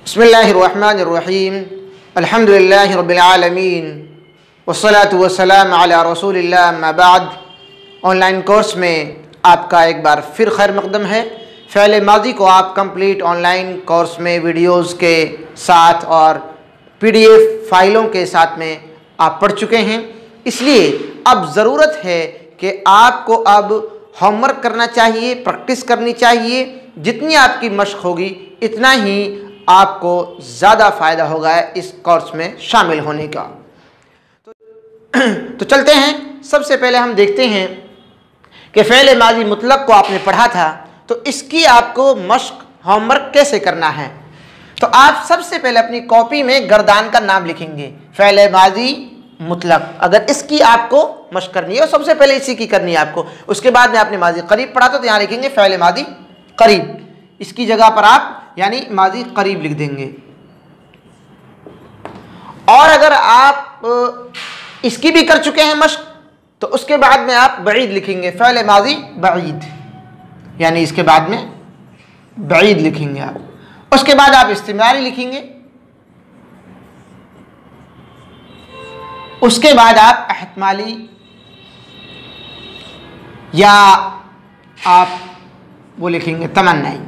बिस्मिल्लाहिर्रहमानिर्रहीम अल्हम्दुलिल्लाहि रब्बिल आलमीन वस्सलातु वस्सलामु अला रसूलिल्लाह अम्मा बाद। ऑनलाइन कोर्स में आपका एक बार फिर खैर मकदम है। फ़ेल माज़ी को आप कंप्लीट ऑनलाइन कोर्स में वीडियोस के साथ और PDF फाइलों के साथ में आप पढ़ चुके हैं, इसलिए अब ज़रूरत है कि आपको अब होमवर्क करना चाहिए, प्रैक्टिस करनी चाहिए। जितनी आपकी मशक होगी इतना ही आपको ज़्यादा फ़ायदा होगा इस कोर्स में शामिल होने का। तो चलते हैं। सबसे पहले हम देखते हैं कि फ़ेल माज़ी मुतलक को आपने पढ़ा था, तो इसकी आपको मशक होमवर्क कैसे करना है। तो आप सबसे पहले अपनी कॉपी में गर्दान का नाम लिखेंगे, फ़ेल माज़ी मुतलक। अगर इसकी आपको मशक करनी है और सबसे पहले इसी की करनी है आपको। उसके बाद में आपने माज़ी करीब पढ़ा तो यहाँ लिखेंगे फ़ेल माज़ी करीब। इसकी जगह पर आप यानी माज़ी करीब लिख देंगे। और अगर आप इसकी भी कर चुके हैं मशक तो उसके बाद में आप बईद लिखेंगे, फ़ेल माज़ी बईद, यानी इसके बाद में बईद लिखेंगे आप। उसके बाद आप इस्तिमरारी लिखेंगे। उसके बाद आप एहतमाली या आप वो लिखेंगे तमन्नाई।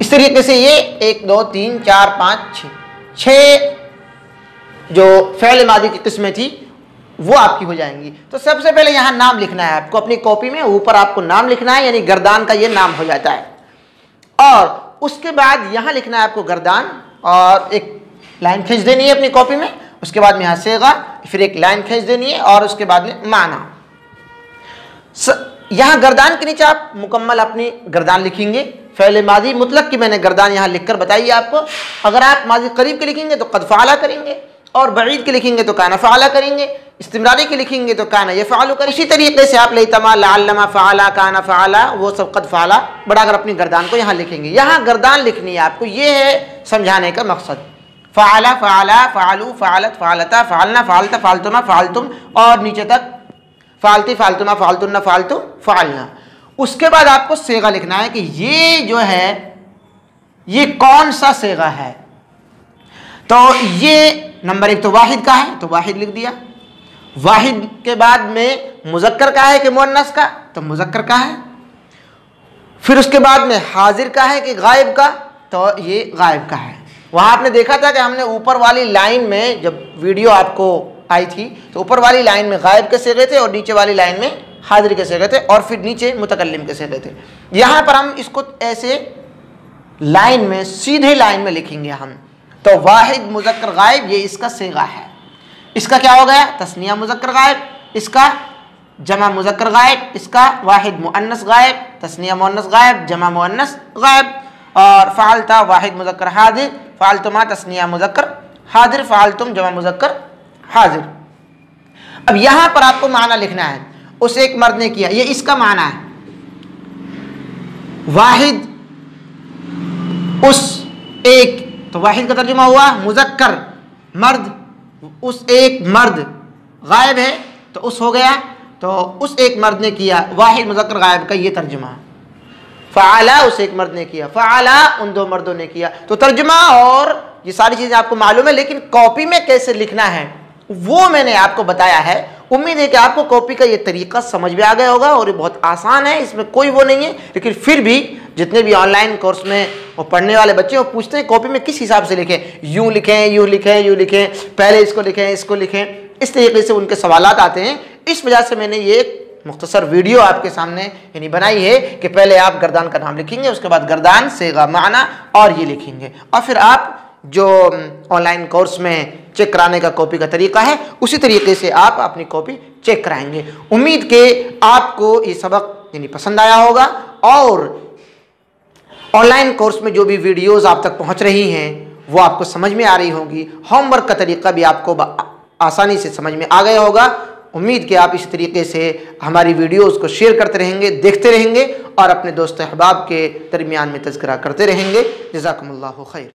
इस तरीके से ये 1 2 3 4 5 6 जो फ़ेल माज़ी की किस्में थी वो आपकी हो जाएंगी। तो सबसे पहले यहाँ नाम लिखना है आपको, अपनी कॉपी में ऊपर आपको नाम लिखना है, यानी गर्दान का ये नाम हो जाता है। और उसके बाद यहाँ लिखना है आपको गर्दान और एक लाइन खींच देनी है अपनी कॉपी में। उसके बाद में यहाँ सेगा, फिर एक लाइन खींच देनी है और उसके बाद में माना। यहाँ गर्दान के नीचे आप मुकम्मल अपनी गर्दान लिखेंगे। फ़ेल माज़ी मुतलक की मैंने गर्दान यहाँ लिखकर बताई है आपको। अगर आप माज़ी करीब के लिखेंगे तो क़द फ़अला करेंगे, और बईद के लिखेंगे तो काना फ़अला करेंगे, इस्तिमरारी के लिखेंगे तो काना यफ़अलु करेंगे। इसी तरीके से आप लैतमा, लअल्लमा, फ़अला, काना फ़अला, वो सब क़द फ़अला बढ़ाकर अपनी गर्दान को यहाँ लिखेंगे। यहाँ गर्दान लिखनी है आपको, ये है समझाने का मकसद। फ़अला, फ़अला, फ़अलू, फ़अलत, फ़अलता, फ़अलना, फ़अलता, फ़अलतुमा, फ़अलतुम और नीचे तक फ़अलती, फ़अलतुमा, फ़अलतुन्ना, फ़अलतु, फ़अलना। उसके बाद आपको सेगा लिखना है कि ये जो है ये कौन सा सेगा है। तो ये नंबर 1 तो वाहिद का है, तो वाहिद लिख दिया। वाहिद के बाद में मुज़क्कर का है कि मुअन्नस का, तो मुज़क्कर का है। फिर उसके बाद में हाजिर का है कि गायब का, तो ये गायब का है। वहाँ आपने देखा था कि हमने ऊपर वाली लाइन में जब वीडियो आपको आई थी तो ऊपर वाली लाइन में गायब के सेगे थे और नीचे वाली लाइन में हाजिर के सेगे थे और फिर नीचे मुतकल्लिम के सेगे थे। यहाँ पर हम इसको ऐसे लाइन में, सीधे लाइन में लिखेंगे हम। तो वाहिद मुज़क्कर गायब ये इसका सेगा है। इसका क्या हो गया, तस्निया मुज़क्कर गायब, इसका जमा मुज़क्कर गायब, इसका वाहिद मुअन्नस गायब, तस्निया मुअन्नस गायब, जमा मुअन्नस गायब। और फ़अलता वाहिद मुज़क्कर हाजिर, फ़अलतुमा तस्निया मुज़क्कर हाजिर, फ़अलतुम जमा मुज़क्कर हाजिर। अब यहाँ पर आपको माना लिखना है। उस एक मर्द ने किया, ये इसका माना है। वाहिद उस एक, तो वाहिद का तर्जुमा हुआ मुज़क्कर मर्द, उस एक मर्द गायब है तो उस हो गया। तो उस एक मर्द ने किया, वाहिद मुज़क्कर गायब का ये तर्जुमा। फ़अला उस एक मर्द ने किया, फ़अला उन 2 मर्दों ने किया। तो तर्जुमा और ये सारी चीज़ें आपको मालूम है, लेकिन कॉपी में कैसे लिखना है वो मैंने आपको बताया है। उम्मीद है कि आपको कॉपी का ये तरीका समझ में आ गया होगा और ये बहुत आसान है, इसमें कोई वो नहीं है। लेकिन फिर भी जितने भी ऑनलाइन कोर्स में वो पढ़ने वाले बच्चे वो पूछते हैं कॉपी में किस हिसाब से लिखें, यूँ लिखें, यूँ लिखें, यूँ लिखें, पहले इसको लिखें, इसको लिखें, इस तरीके से उनके सवालात आते हैं। इस वजह से मैंने ये मुख्तसर वीडियो आपके सामने यानी बनाई है कि पहले आप गर्दान का नाम लिखेंगे, उसके बाद गर्दान, सेगा, माना और ये लिखेंगे। और फिर आप जो ऑनलाइन कोर्स में चेक कराने का कॉपी का तरीका है उसी तरीके से आप अपनी कॉपी चेक कराएंगे। उम्मीद के आपको ये सबक यानी पसंद आया होगा और ऑनलाइन कोर्स में जो भी वीडियोस आप तक पहुंच रही हैं वो आपको समझ में आ रही होंगी। होमवर्क का तरीका भी आपको आसानी से समझ में आ गया होगा। उम्मीद कि आप इस तरीके से हमारी वीडियोस को शेयर करते रहेंगे, देखते रहेंगे और अपने दोस्त अहबाब के दरमियान में तज़किरा करते रहेंगे। जज़ाकुमुल्लाहु खैर।